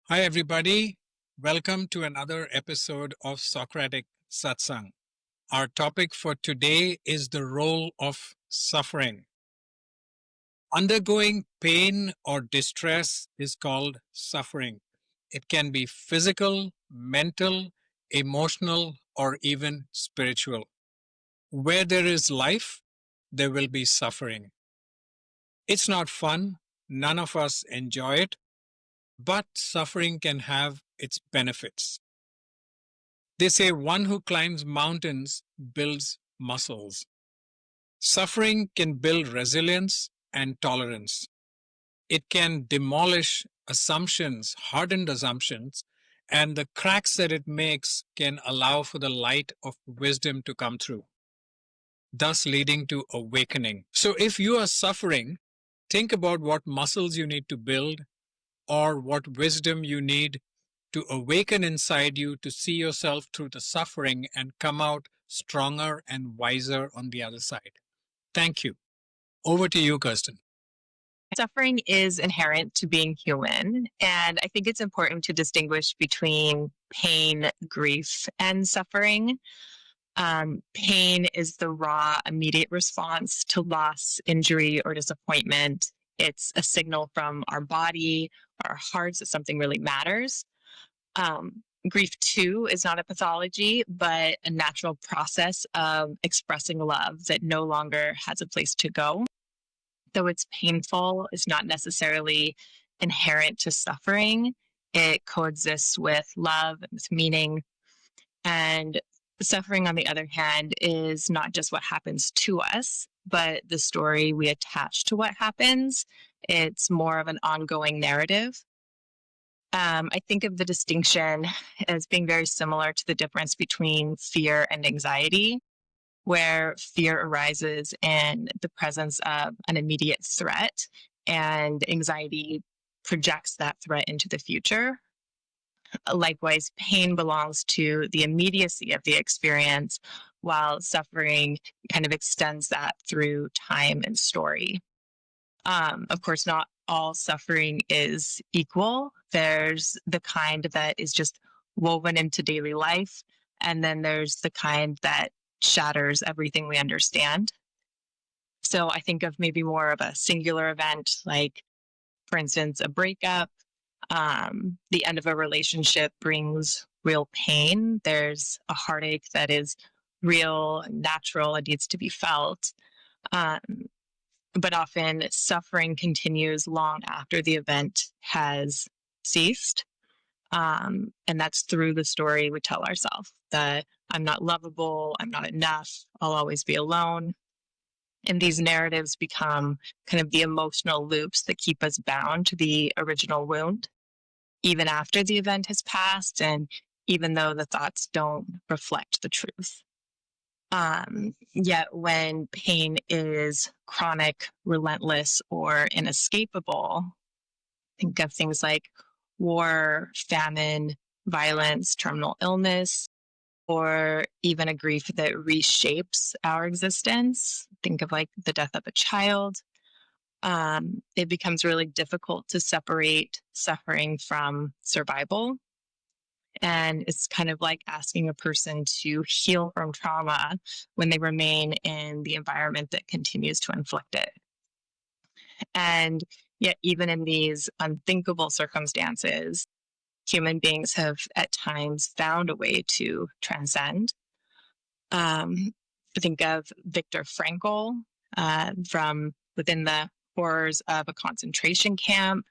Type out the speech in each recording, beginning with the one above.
Hi, everybody. Welcome to another episode of Socratic Satsang. Our topic for today is the role of suffering. Undergoing pain or distress is called suffering. It can be physical, mental, emotional, or even spiritual. Where there is life, there will be suffering. It's not fun. None of us enjoy it, but suffering can have its benefits. They say one who climbs mountains builds muscles. Suffering can build resilience and tolerance. It can demolish assumptions, hardened assumptions, and the cracks that it makes can allow for the light of wisdom to come through, thus leading to awakening. So if you are suffering, think about what muscles you need to build or what wisdom you need to awaken inside you to see yourself through the suffering and come out stronger and wiser on the other side. Thank you. Over to you, Kirsten. Suffering is inherent to being human, and I think it's important to distinguish between pain, grief, and suffering. Pain is the raw, immediate response to loss, injury, or disappointment. It's a signal from our body, our hearts that something really matters. Grief, too, is not a pathology, but a natural process of expressing love that no longer has a place to go. Though it's painful, it's not necessarily inherent to suffering. It coexists with love and with meaning. And suffering, on the other hand, is not just what happens to us, but the story we attach to what happens. It's more of an ongoing narrative. I think of the distinction as being very similar to the difference between fear and anxiety, where fear arises in the presence of an immediate threat, and anxiety projects that threat into the future. Likewise, pain belongs to the immediacy of the experience, while suffering kind of extends that through time and story. Of course, not all suffering is equal. There's the kind that is just woven into daily life, and then there's the kind that shatters everything we understand. So I think of maybe more of a singular event, like, for instance, a breakup. The end of a relationship brings real pain. There's a heartache that is real, natural, it needs to be felt. Um, but often suffering continues long after the event has ceased. And that's through the story we tell ourselves that I'm not lovable, I'm not enough, I'll always be alone. And these narratives become kind of the emotional loops that keep us bound to the original wound, even after the event has passed, and even though the thoughts don't reflect the truth. Yet when pain is chronic, relentless, or inescapable, think of things like war, famine, violence, terminal illness, or even a grief that reshapes our existence. Think of like the death of a child. It becomes really difficult to separate suffering from survival. And it's kind of like asking a person to heal from trauma when they remain in the environment that continues to inflict it. And yet, even in these unthinkable circumstances, human beings have at times found a way to transcend. Think of Viktor Frankl from within the horrors of a concentration camp,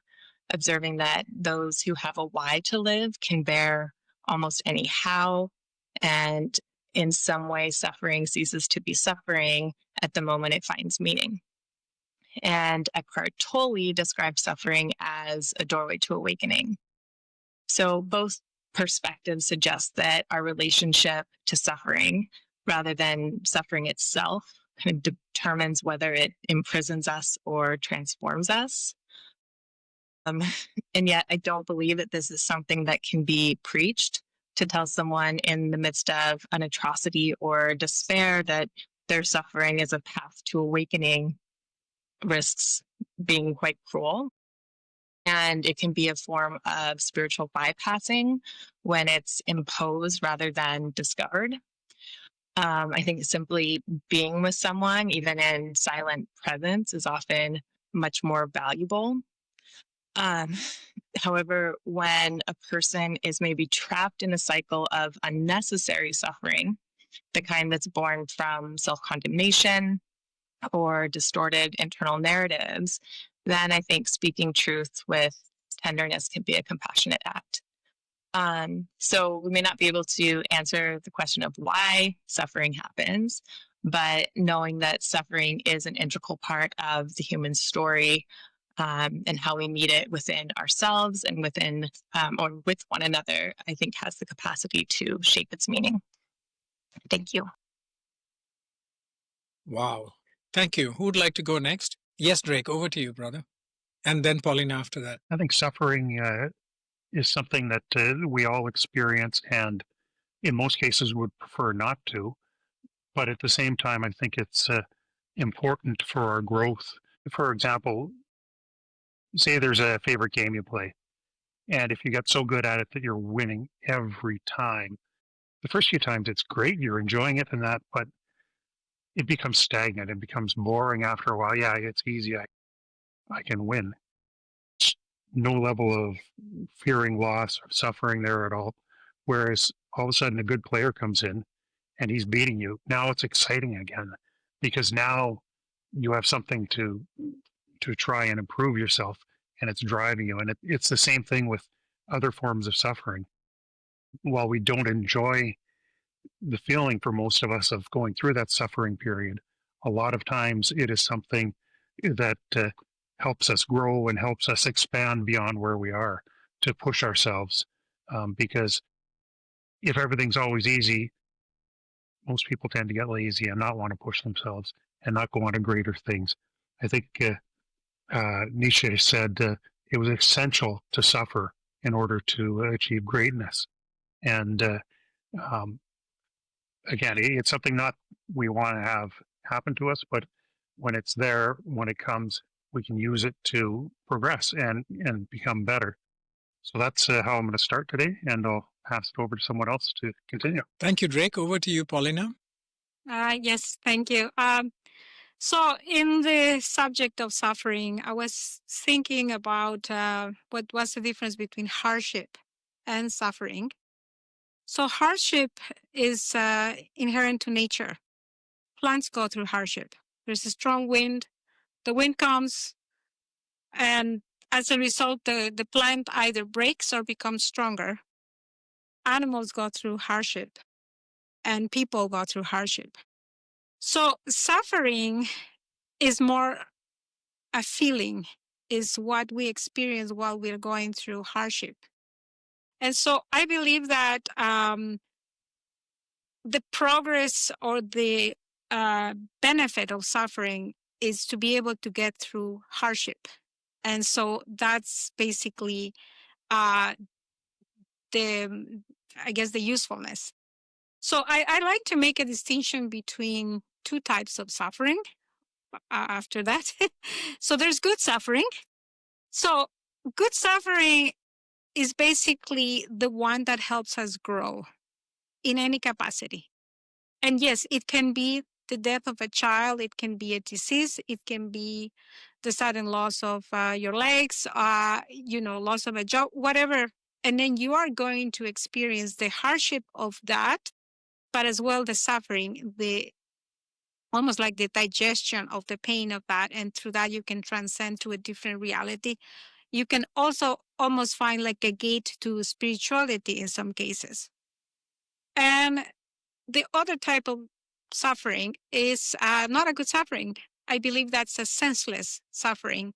observing that those who have a why to live can bear almost any how, and in some way, suffering ceases to be suffering at the moment it finds meaning. And Eckhart Tolle describes suffering as a doorway to awakening. So both perspectives suggest that our relationship to suffering, rather than suffering itself, kind of determines whether it imprisons us or transforms us. And yet I don't believe that this is something that can be preached to tell someone in the midst of an atrocity or despair that their suffering is a path to awakening risks being quite cruel. And it can be a form of spiritual bypassing when it's imposed rather than discovered. I think simply being with someone, even in silent presence, is often much more valuable. Um, However, when a person is maybe trapped in a cycle of unnecessary suffering, the kind that's born from self condemnation or distorted internal narratives, then I think speaking truth with tenderness can be a compassionate act. So we may not be able to answer the question of why suffering happens, but knowing that suffering is an integral part of the human story, and how we meet it within ourselves and within or with one another, I think has the capacity to shape its meaning. Thank you. Wow. Thank you. Who would like to go next? Yes, Drake, over to you, brother. And then Paulina after that. I think suffering is something that we all experience, and in most cases would prefer not to. But at the same time, I think it's important for our growth. For example, say there's a favorite game you play, and if you get so good at it that you're winning every time, the first few times it's great, you're enjoying it and that, but it becomes stagnant. It becomes boring after a while. Yeah, it's easy. I can win. No level of fearing loss or suffering there at all. Whereas all of a sudden a good player comes in and he's beating you. Now it's exciting again because now you have something to try and improve yourself, and it's driving you. And it's the same thing with other forms of suffering. While we don't enjoy the feeling for most of us of going through that suffering period, a lot of times it is something that helps us grow and helps us expand beyond where we are to push ourselves. Because if everything's always easy, most people tend to get lazy and not want to push themselves and not go on to greater things. I think Nietzsche said it was essential to suffer in order to achieve greatness. And again, it's something not we want to have happen to us, but when it's there, when it comes, we can use it to progress and become better. So that's how I'm going to start today, and I'll pass it over to someone else to continue. Thank you, Drake. Over to you, Paulina. Yes, thank you. So, in the subject of suffering, I was thinking about what was the difference between hardship and suffering. So, hardship is inherent to nature. Plants go through hardship. There's a strong wind, the wind comes, and as a result, the plant either breaks or becomes stronger. Animals go through hardship, and people go through hardship. So, suffering is more a feeling, is what we experience while we're going through hardship. And so I believe that the progress or the benefit of suffering is to be able to get through hardship. And so that's basically I guess, the usefulness. So I like to make a distinction between two types of suffering after that. So there's good suffering. So good suffering is basically the one that helps us grow in any capacity. And yes, it can be the death of a child, it can be a disease, it can be the sudden loss of your legs, loss of a job, whatever. And then you are going to experience the hardship of that, but as well the suffering, the almost like the digestion of the pain of that. And through that, you can transcend to a different reality. You can also almost find like a gate to spirituality in some cases. And the other type of suffering is not a good suffering. I believe that's a senseless suffering.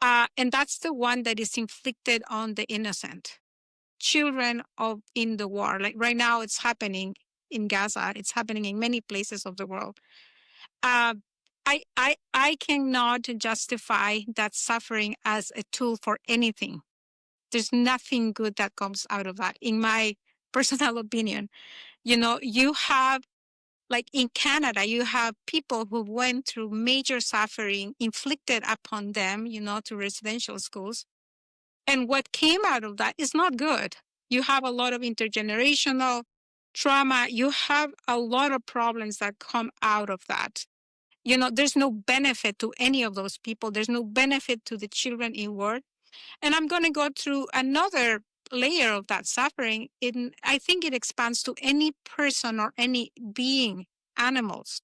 And that's the one that is inflicted on the innocent. Children in the war, like right now it's happening in Gaza, it's happening in many places of the world. I cannot justify that suffering as a tool for anything. There's nothing good that comes out of that, in my personal opinion. You have, like in Canada, you have people who went through major suffering inflicted upon them, to residential schools. And what came out of that is not good. You have a lot of intergenerational trauma. You have a lot of problems that come out of that. There's no benefit to any of those people. There's no benefit to the children inward. And I'm going to go through another layer of that suffering. I think it expands to any person or any being, animals,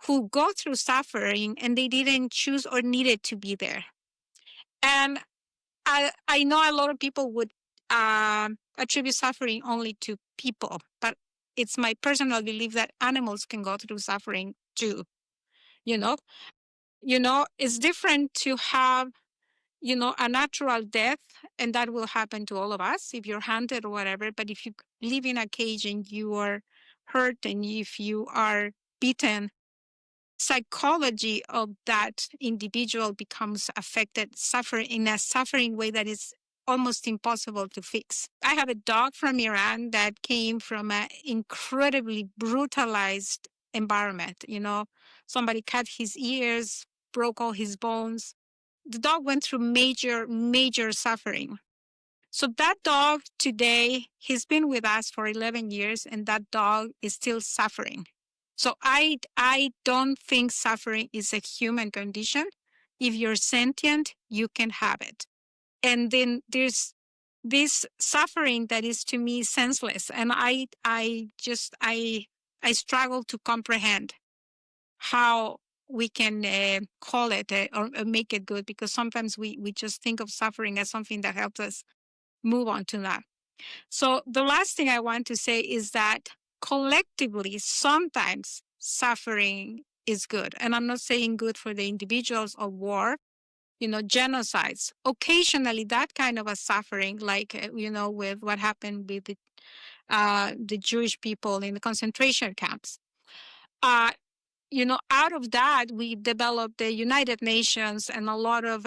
who go through suffering and they didn't choose or needed to be there. And I know a lot of people would attribute suffering only to people, but it's my personal belief that animals can go through suffering too. You know, it's different to have, a natural death, and that will happen to all of us if you're hunted or whatever. But if you live in a cage and you are hurt and if you are beaten, psychology of that individual becomes affected, suffering in a suffering way that is almost impossible to fix. I have a dog from Iran that came from an incredibly brutalized environment. Somebody cut his ears, broke all his bones. The dog went through major, major suffering. So that dog today, he's been with us for 11 years, and that dog is still suffering. So I don't think suffering is a human condition. If you're sentient, you can have it. And then there's this suffering that is, to me, senseless. And I struggle to comprehend how we can call it or make it good, because sometimes we just think of suffering as something that helps us move on to that. So the last thing I want to say is that collectively, sometimes suffering is good. And I'm not saying good for the individuals of war, genocides. Occasionally, that kind of a suffering, like, with what happened with the Jewish people in the concentration camps. Out of that, we developed the United Nations and a lot of,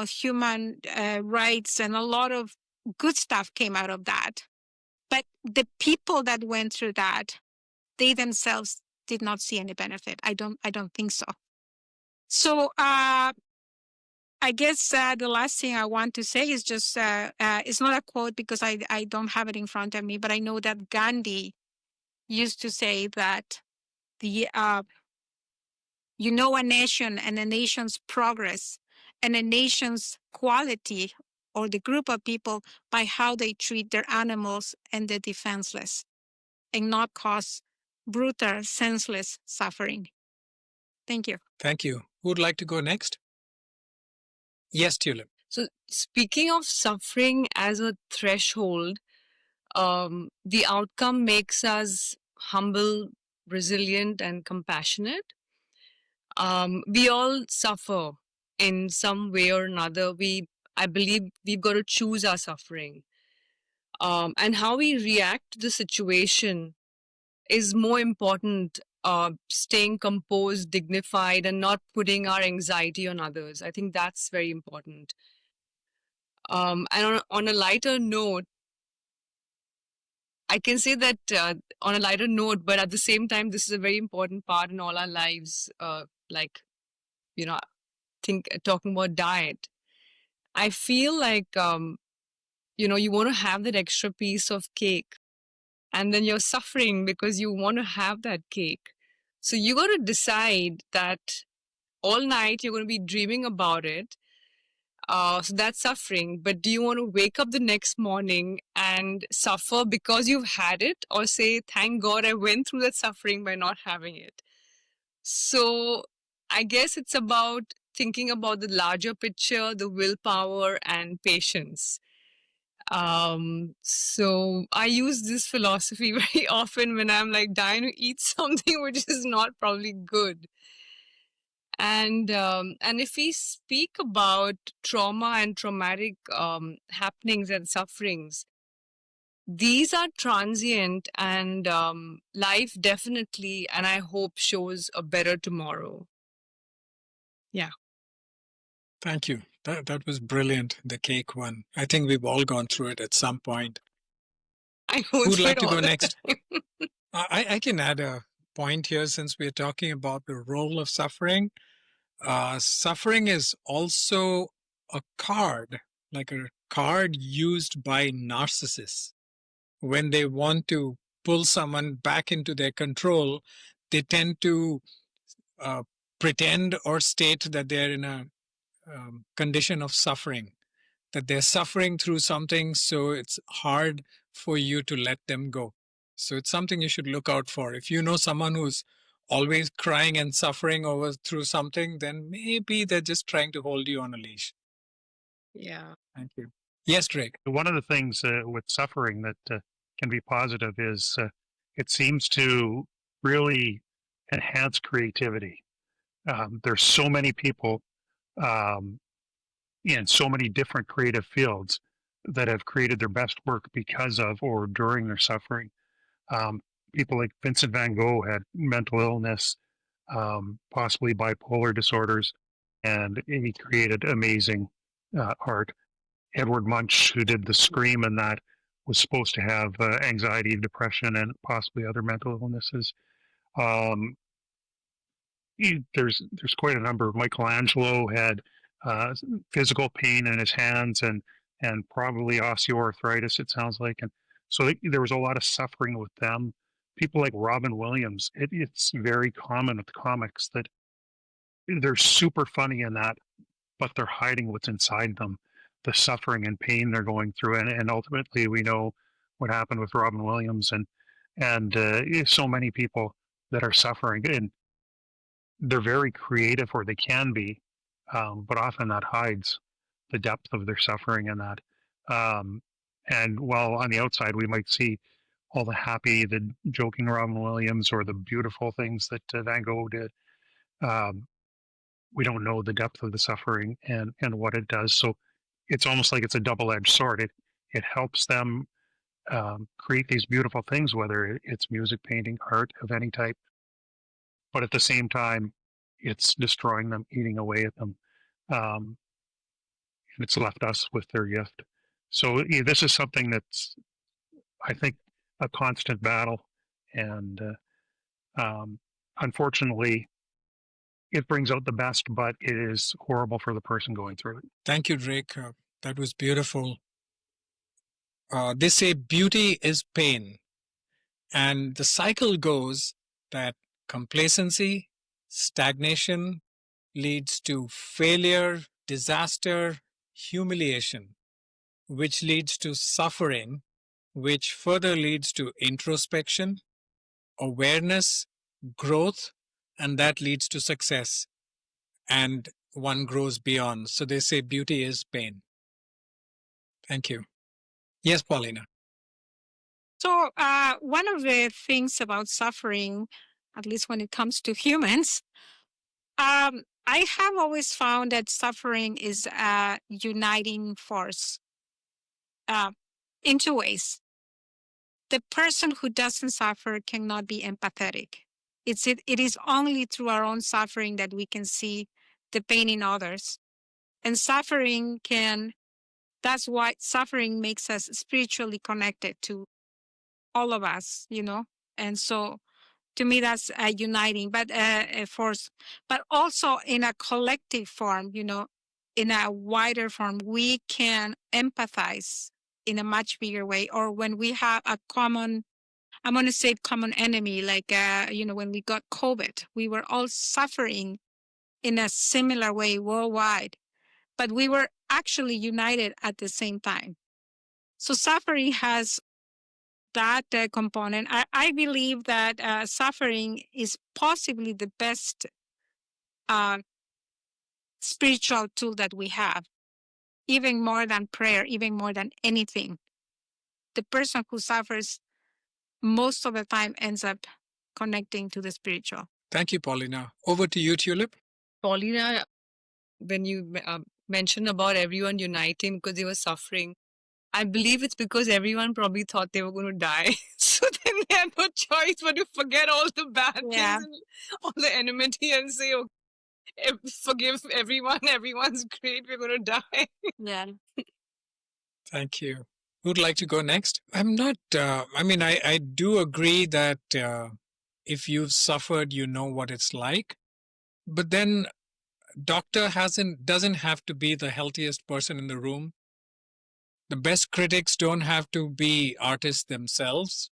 human rights, and a lot of good stuff came out of that. But the people that went through that, they themselves did not see any benefit. I don't think so. So I guess the last thing I want to say is just, it's not a quote because I don't have it in front of me, but I know that Gandhi used to say that a nation and a nation's progress and a nation's quality or the group of people by how they treat their animals and the defenseless, and not cause brutal, senseless suffering. Thank you. Thank you. Who would like to go next? Yes, Tulip. So speaking of suffering as a threshold, the outcome makes us humble, resilient, and compassionate. We all suffer in some way or another. I believe we've got to choose our suffering. And how we react to the situation is more important, staying composed, dignified, and not putting our anxiety on others. I think that's very important. And on a lighter note, I can say that on a lighter note, but at the same time, this is a very important part in all our lives. Talking about diet, I feel like, you want to have that extra piece of cake, and then you're suffering because you want to have that cake. So you got to decide that all night you're going to be dreaming about it. So that's suffering. But do you want to wake up the next morning and suffer because you've had it, or say, thank God I went through that suffering by not having it? So I guess it's about thinking about the larger picture, the willpower and patience. So I use this philosophy very often when I'm like dying to eat something which is not probably good. And if we speak about trauma and traumatic happenings and sufferings, these are transient, and life definitely, and I hope, shows a better tomorrow. Yeah. Thank you. That was brilliant, the cake one. I think we've all gone through it at some point. I Who'd like to go next? I can add a point here, since we're talking about the role of suffering. Suffering is also a card, like a card used by narcissists. When they want to pull someone back into their control, they tend to uh, pretend or state that they're in a condition of suffering, that they're suffering through something, so it's hard for you to let them go. So it's something you should look out for. If you know someone who's always crying and suffering over through something, then maybe they're just trying to hold you on a leash. Yeah. Thank you. Yes, Drake. One of the things with suffering that can be positive is it seems to really enhance creativity. There's so many people um, in so many different creative fields that have created their best work because of or during their suffering. Um, People like Vincent van Gogh had mental illness, possibly bipolar disorders, and he created amazing art. Edward Munch, who did The Scream, and that was supposed to have anxiety, depression, and possibly other mental illnesses. Um, there's quite a number. Michelangelo had physical pain in his hands and probably osteoarthritis. It sounds like, and so there was a lot of suffering with them. People like Robin Williams. It's very common with comics that they're super funny in that, but they're hiding what's inside them, the suffering and pain they're going through, and ultimately we know what happened with Robin Williams and so many people that are suffering, and they're very creative, or they can be, but often that hides the depth of their suffering in that. And while on the outside we might see all the happy, the joking Robin Williams, or the beautiful things that Van Gogh did, um, we don't know the depth of the suffering and what it does. So it's almost like it's a double-edged sword. It helps them create these beautiful things, whether it's music, painting, art of any type, but at the same time, it's destroying them, eating away at them, and it's left us with their gift. So yeah, this is something that's, I think, a constant battle, and unfortunately, it brings out the best, but it is horrible for the person going through it. Thank you, Drake. That was beautiful. They say beauty is pain. And the cycle goes that complacency, stagnation leads to failure, disaster, humiliation, which leads to suffering, which further leads to introspection, awareness, growth, and that leads to success. And one grows beyond. So they say beauty is pain. Thank you. Yes, Paulina. So one of the things about suffering, at least when it comes to humans, I have always found that suffering is a uniting force in two ways. The person who doesn't suffer cannot be empathetic. It is only through our own suffering that we can see the pain in others. And that's why suffering makes us spiritually connected to all of us, And so to me, that's a uniting a force, but also in a collective form, in a wider form, we can empathize in a much bigger way. Or when we have a common, I'm going to say common enemy, like, when we got COVID, we were all suffering in a similar way worldwide, but we were actually united at the same time. So suffering has that component. I believe that suffering is possibly the best spiritual tool that we have, even more than prayer, even more than anything. The person who suffers most of the time ends up connecting to the spiritual. Thank you, Paulina. Over to you, Tulip. Paulina, when you mentioned about everyone uniting because they were suffering, I believe it's because everyone probably thought they were going to die. So then they had no choice but to forget all the bad things and all the enmity and say, okay, forgive everyone. Everyone's great. We're going to die. Yeah. Thank you. Who'd like to go next? I'm not, I do agree that if you've suffered, you know what it's like. But then doctor doesn't have to be the healthiest person in the room. The best critics don't have to be artists themselves.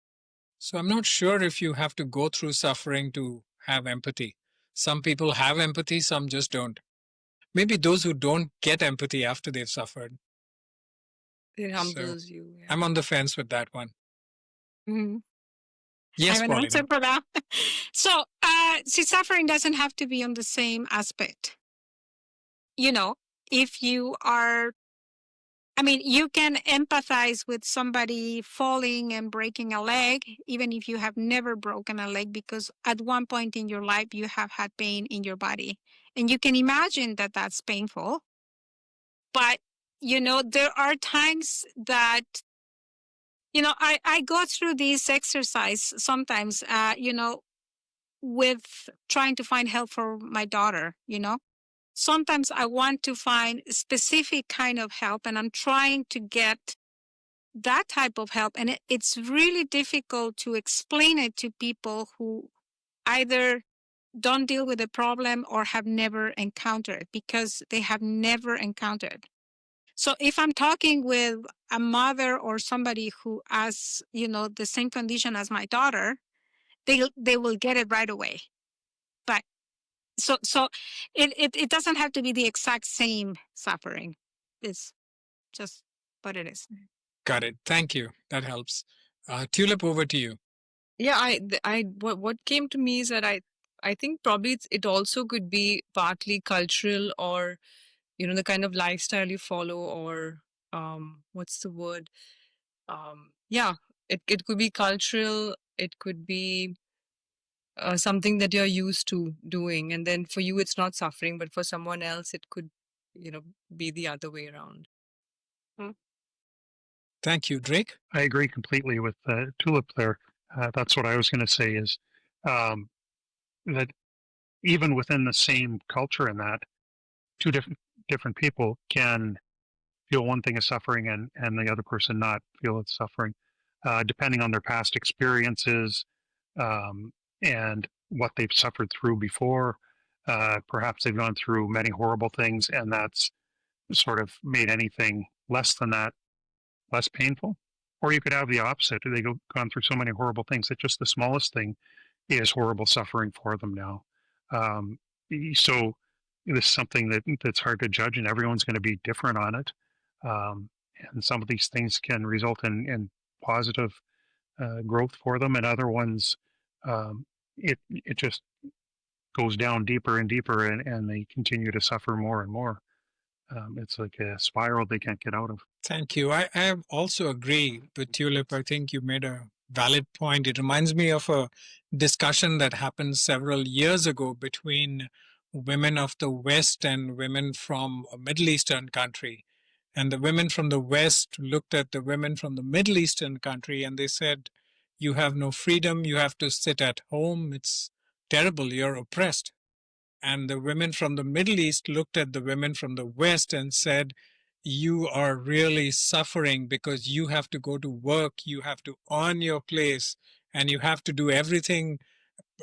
So I'm not sure if you have to go through suffering to have empathy. Some people have empathy, some just don't. Maybe those who don't get empathy after they've suffered. It So humbles you. Yeah. I'm on the fence with that one. Mhm. I Yes, have an Paulina. answer for that. So, see, suffering doesn't have to be on the same aspect. You know, if you are, I mean, you can empathize with somebody falling and breaking a leg, even if you have never broken a leg, because at one point in your life you have had pain in your body. And you can imagine that that's painful. But, there are times that, I go through this exercise sometimes, with trying to find help for my daughter. Sometimes I want to find specific kind of help, and I'm trying to get that type of help. And it's really difficult to explain it to people who either don't deal with the problem or have never encountered it, because they have never encountered. So if I'm talking with a mother or somebody who has, the same condition as my daughter, they will get it right away. But so it doesn't have to be the exact same suffering. It's just what it is. Got it. Thank you. That helps. Tulip, over to you. Yeah, what came to me is that I think probably it also could be partly cultural, or the kind of lifestyle you follow, or what's the word? Yeah, it could be cultural. It could be something that you're used to doing, and then for you it's not suffering, but for someone else it could, be the other way around. Thank you, Drake. I agree completely with Tulip there. That's what I was going to say is that even within the same culture, in that two different people can feel one thing is suffering, and the other person not feel it's suffering, depending on their past experiences, and what they've suffered through before. Perhaps they've gone through many horrible things, and that's sort of made anything less than that less painful. Or you could have the opposite. They've gone through so many horrible things that just the smallest thing is horrible suffering for them now. Um, so this is something that's hard to judge, and everyone's going to be different on it. And some of these things can result in positive growth for them, and other ones, it just goes down deeper and deeper, and they continue to suffer more and more. It's like a spiral they can't get out of. Thank you. I also agree with Tulip. I think you made a valid point. It reminds me of a discussion that happened several years ago between women of the West and women from a Middle Eastern country. And the women from the West looked at the women from the Middle Eastern country and they said, "You have no freedom. You have to sit at home. It's terrible. You're oppressed." And the women from the Middle East looked at the women from the West and said, "You are really suffering because you have to go to work, you have to earn your place, and you have to do everything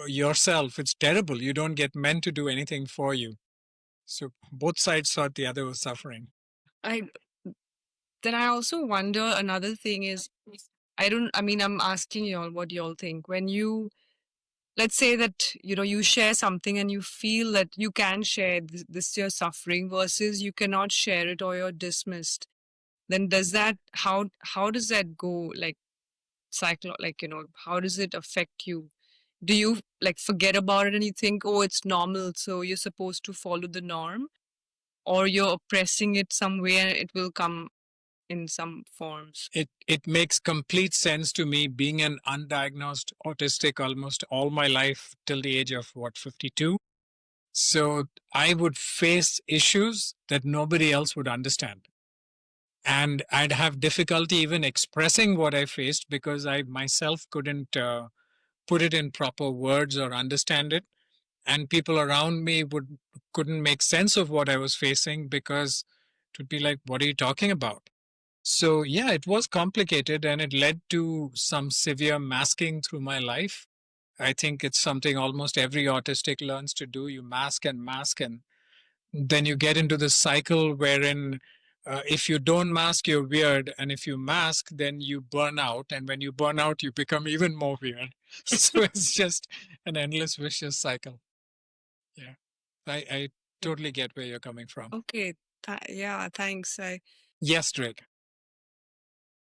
yourself. It's terrible. You don't get men to do anything for you." So both sides thought the other was suffering. I Then I also wonder, another thing is, I'm asking y'all what y'all think. When you, let's say that, you share something and you feel that you can share this your suffering, versus you cannot share it or you're dismissed, then how does that go, like, how does it affect you? Do you like forget about it and you think, oh, it's normal, so you're supposed to follow the norm, or you're oppressing it somewhere and it will come in some forms? It makes complete sense to me, being an undiagnosed autistic almost all my life till the age of 52. So I would face issues that nobody else would understand. And I'd have difficulty even expressing what I faced because I myself couldn't put it in proper words or understand it. And people around me couldn't make sense of what I was facing because it would be like, "What are you talking about?" So yeah, it was complicated and it led to some severe masking through my life. I think it's something almost every autistic learns to do. You mask and mask, and then you get into this cycle wherein If you don't mask, you're weird. And if you mask, then you burn out. And when you burn out, you become even more weird. So it's just an endless vicious cycle. Yeah. I totally get where you're coming from. Okay. Yeah, thanks. Yes, Drake.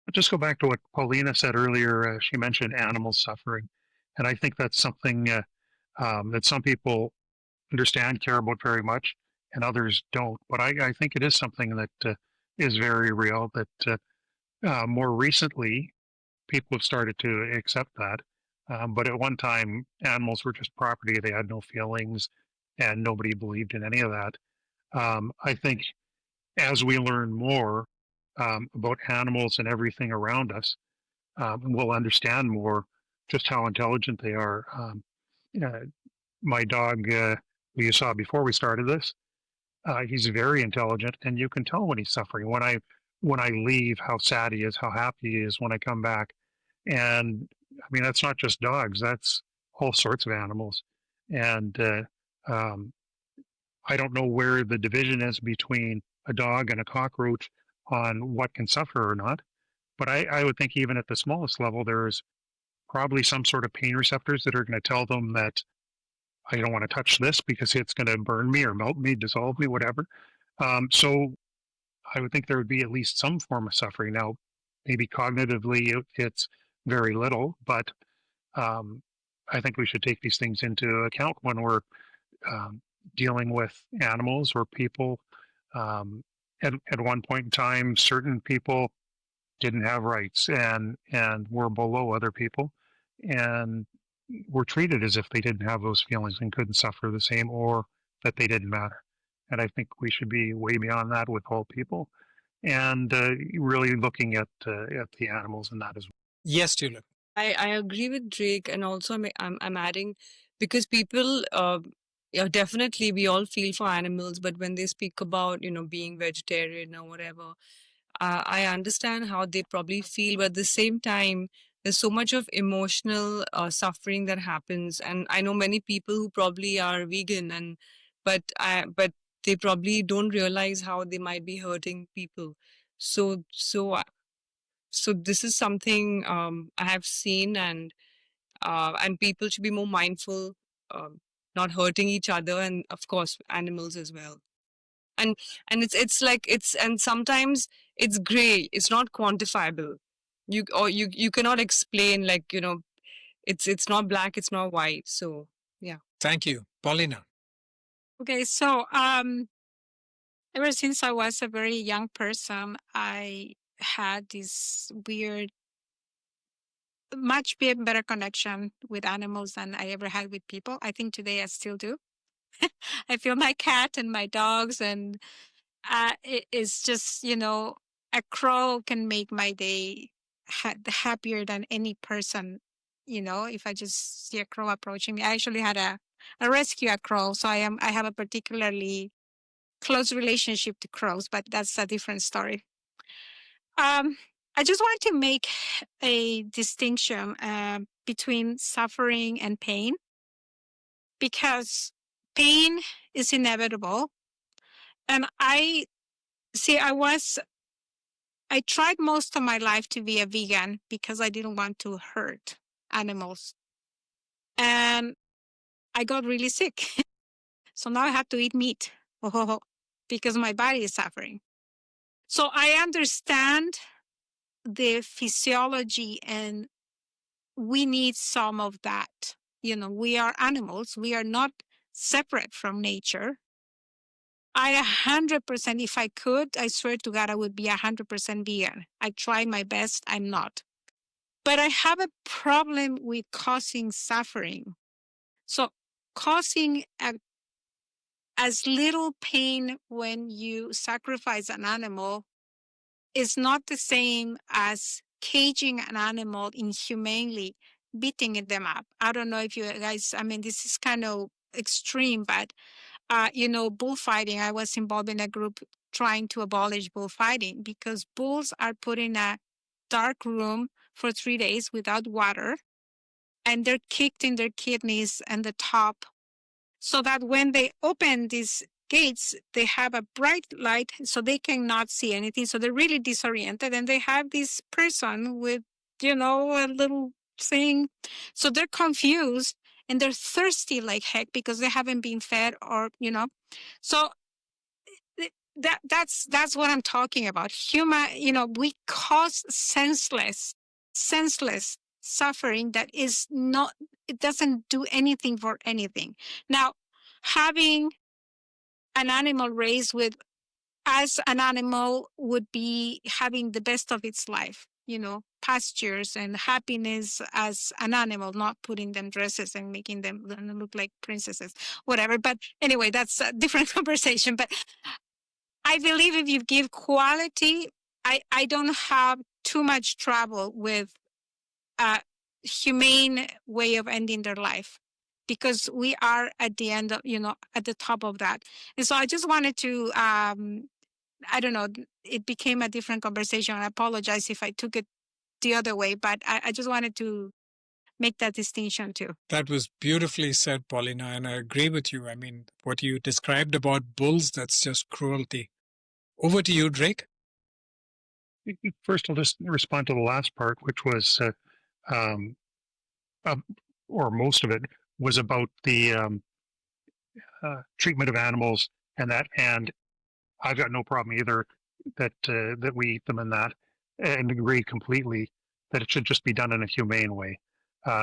I'll just go back to what Paulina said earlier. She mentioned animal suffering. And I think that's something that some people understand, care about very much, and others don't. But I think it is something that is very real, that more recently people have started to accept that. But at one time, animals were just property. They had no feelings, and nobody believed in any of that. I think as we learn more about animals and everything around us, we'll understand more just how intelligent they are. Uh, my dog, who you saw before we started this, he's very intelligent, and you can tell when he's suffering. When I leave, how sad he is, how happy he is when I come back. And I mean, that's not just dogs; that's all sorts of animals. And I don't know where the division is between a dog and a cockroach on what can suffer or not. But I would think even at the smallest level, there's probably some sort of pain receptors that are going to tell them that I don't want to touch this because it's going to burn me or melt me, dissolve me, whatever. So I would think there would be at least some form of suffering. Now, maybe cognitively it's very little, but um, I think we should take these things into account when we're um, dealing with animals or people. At one point in time, certain people didn't have rights and were below other people, and were treated as if they didn't have those feelings and couldn't suffer the same, or that they didn't matter. And I think we should be way beyond that with all people, and really looking at the animals and that as well. Yes, Tulip. I agree with Drake, and also I'm adding, because people, yeah, definitely we all feel for animals, but when they speak about being vegetarian or whatever, I understand how they probably feel, but at the same time, there's so much of emotional suffering that happens, and I know many people who probably are vegan, and but they probably don't realize how they might be hurting people. So this is something I have seen, and people should be more mindful, um, not hurting each other, and of course animals as well. And it's like and sometimes it's gray. It's not quantifiable. You cannot explain, like it's not black. It's not white. So yeah. Thank you, Paulina. Okay, so ever since I was a very young person, I had this weird, much better connection with animals than I ever had with people. I think today I still do. I feel my cat and my dogs, and it's just, a crow can make my day happier than any person. If I just see a crow approaching me, I actually had a rescue a crow, so I have a particularly close relationship to crows, but that's a different story. I just wanted to make a distinction between suffering and pain, because pain is inevitable. And I tried most of my life to be a vegan because I didn't want to hurt animals. And I got really sick. So now I have to eat meat because my body is suffering. So I understand the physiology, and we need some of that. We are animals. We are not separate from nature. I 100%, if I could, I swear to God, I would be 100% vegan. I try my best. I'm not. But I have a problem with causing suffering. So causing as little pain when you sacrifice an animal is not the same as caging an animal inhumanely, beating them up. I don't know if you guys, this is kind of extreme, but, bullfighting, I was involved in a group trying to abolish bullfighting because bulls are put in a dark room for 3 days without water, and they're kicked in their kidneys and the top, so that when they open this gates, they have a bright light, so they cannot see anything. So they're really disoriented, and they have this person with, a little thing. So they're confused and they're thirsty like heck because they haven't been fed, or, So that's what I'm talking about. We cause senseless suffering that is not, it doesn't do anything for anything. Now, having an animal raised with, as an animal would be having the best of its life, pastures and happiness as an animal, not putting them dresses and making them look like princesses, whatever. But anyway, that's a different conversation. But I believe if you give quality, I don't have too much trouble with a humane way of ending their life, because we are at the end of, at the top of that. And so I just wanted to, I don't know, it became a different conversation. I apologize if I took it the other way, but I just wanted to make that distinction too. That was beautifully said, Paulina, and I agree with you. I mean, what you described about bulls, that's just cruelty. Over to you, Drake. First, I'll just respond to the last part, which was, or most of it, was about the treatment of animals and that. And I've got no problem either that we eat them in that, and agree completely that it should just be done in a humane way.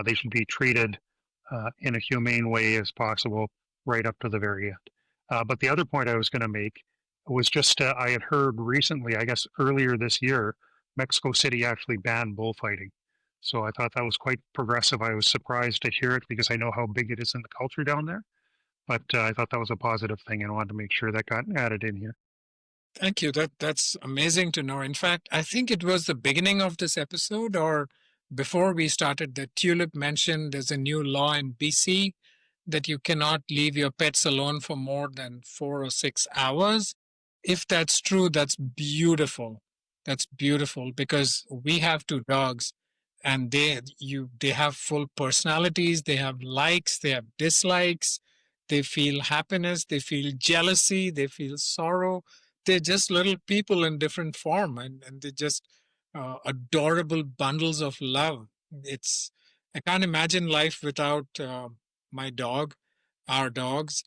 They should be treated in a humane way as possible, right up to the very end. But the other point I was going to make was just I had heard recently, I guess earlier this year, Mexico City actually banned bullfighting. So I thought that was quite progressive. I was surprised to hear it because I know how big it is in the culture down there. But I thought that was a positive thing and wanted to make sure that got added in here. Thank you. That's amazing to know. In fact, I think it was the beginning of this episode or before we started that Tulip mentioned there's a new law in BC that you cannot leave your pets alone for more than 4 or 6 hours. If that's true, that's beautiful. That's beautiful because we have 2 dogs and they have full personalities, they have likes, they have dislikes, they feel happiness, they feel jealousy, they feel sorrow. They're just little people in different form, and they're just adorable bundles of love. I can't imagine life without my dog, our dogs,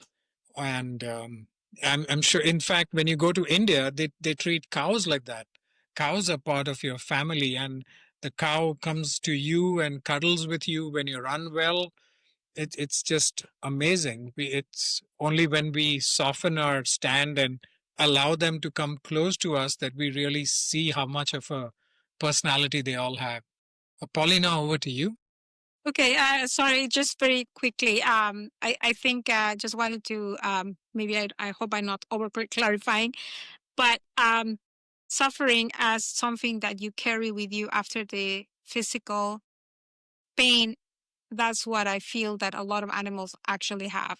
and I'm sure. In fact, when you go to India, they treat cows like that. Cows are part of your family, and the cow comes to you and cuddles with you when you're unwell. It's just amazing. It's only when we soften our stand and allow them to come close to us that we really see how much of a personality they all have. Paulina, over to you. Okay, sorry, just very quickly. I think just wanted to, maybe I hope I'm not over clarifying, but suffering as something that you carry with you after the physical pain, that's what I feel that a lot of animals actually have.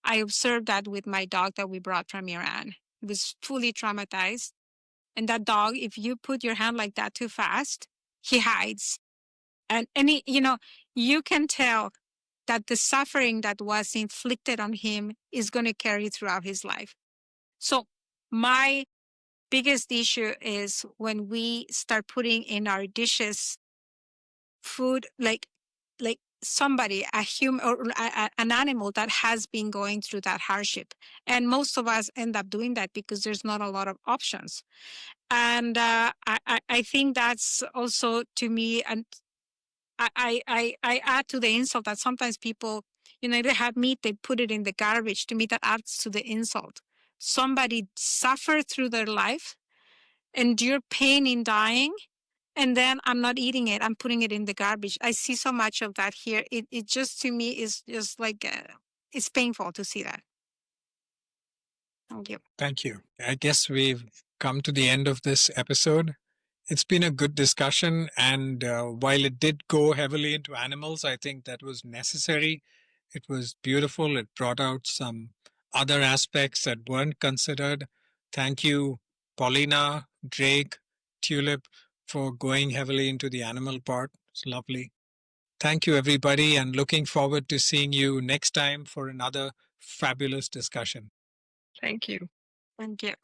I observed that with my dog that we brought from Iran. He was fully traumatized. And that dog, if you put your hand like that too fast, he hides. And you can tell that the suffering that was inflicted on him is going to carry throughout his life. So my biggest issue is when we start putting in our dishes food like somebody, a human or an animal that has been going through that hardship. And most of us end up doing that because there's not a lot of options. And I think that's also, to me, and I add to the insult that sometimes people, they have meat, they put it in the garbage. To me, that adds to the insult. Somebody suffered through their life, endure pain in dying, and then I'm not eating it. I'm putting it in the garbage. I see so much of that here. It just, to me, is just like, it's painful to see that. Thank you. Thank you. I guess we've come to the end of this episode. It's been a good discussion, and while it did go heavily into animals, I think that was necessary. It was beautiful. It brought out some other aspects that weren't considered. Thank you, Paulina, Drake, Tulip, for going heavily into the animal part. It's lovely. Thank you, everybody, and looking forward to seeing you next time for another fabulous discussion. Thank you. Thank you.